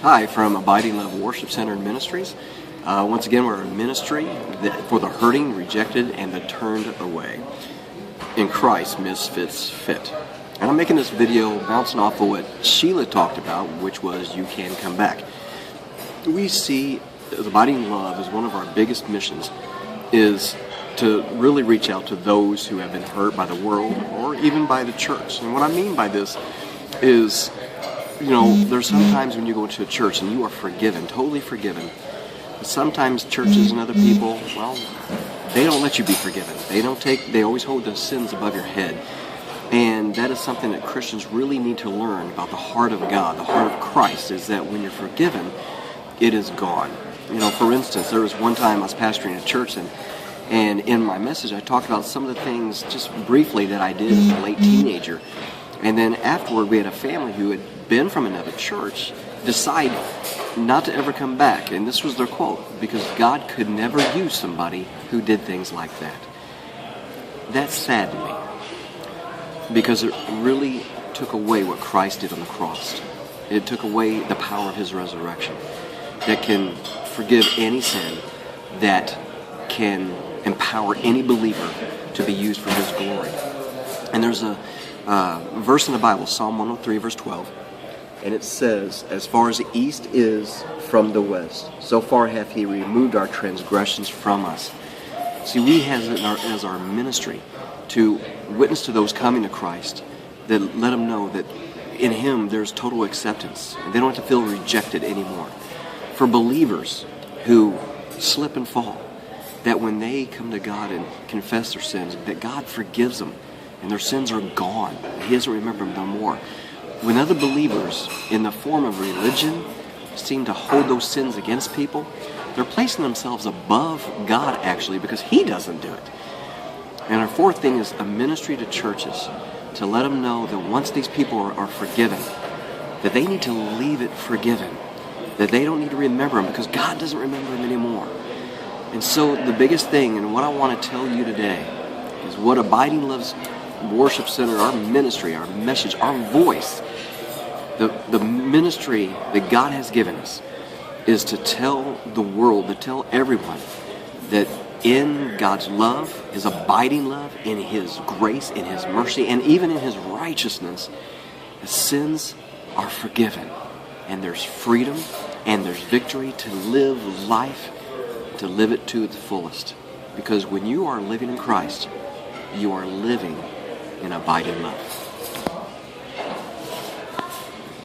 Hi, from Abiding Love Worship Center and Ministries. Once again, we're a ministry for the hurting, rejected, and the turned away. In Christ, misfits fit. And I'm making this video bouncing off of what Sheila talked about, which was you can come back. We see Abiding Love as one of our biggest missions is to really reach out to those who have been hurt by the world or even by the church. And what I mean by this is, there's sometimes when you go to a church and you are forgiven, totally forgiven. But sometimes churches and other people, they don't let you be forgiven. They always hold the sins above your head. And that is something that Christians really need to learn about the heart of God, the heart of Christ, is that when you're forgiven, it is gone. For instance, there was one time I was pastoring a church, and in my message I talked about some of the things just briefly that I did as a late teenager. And then afterward, we had a family who had been from another church decide not to ever come back. And this was their quote, because God could never use somebody who did things like that. That's sad to me, because it really took away what Christ did on the cross. It took away the power of His resurrection that can forgive any sin, that can empower any believer to be used for His glory. And there's a verse in the Bible, Psalm 103, verse 12, and it says, "As far as the east is from the west, so far hath He removed our transgressions from us." See, we have it as our ministry to witness to those coming to Christ, that let them know that in Him there's total acceptance. They don't have to feel rejected anymore. For believers who slip and fall, that when they come to God and confess their sins, that God forgives them and their sins are gone. He doesn't remember them no more. When other believers in the form of religion seem to hold those sins against people, they're placing themselves above God actually, because He doesn't do it. And our fourth thing is a ministry to churches, to let them know that once these people are forgiven, that they need to leave it forgiven, that they don't need to remember them because God doesn't remember them anymore. And so the biggest thing, and what I want to tell you today, is what Abiding Love's Worship Center, our ministry, our message, our voice, the ministry that God has given us, is to tell the world, to tell everyone that in God's love, His abiding love, in His grace, in His mercy, and even in His righteousness, the sins are forgiven. And there's freedom and there's victory to live life, to live it to its fullest. Because when you are living in Christ, you are living in abiding love.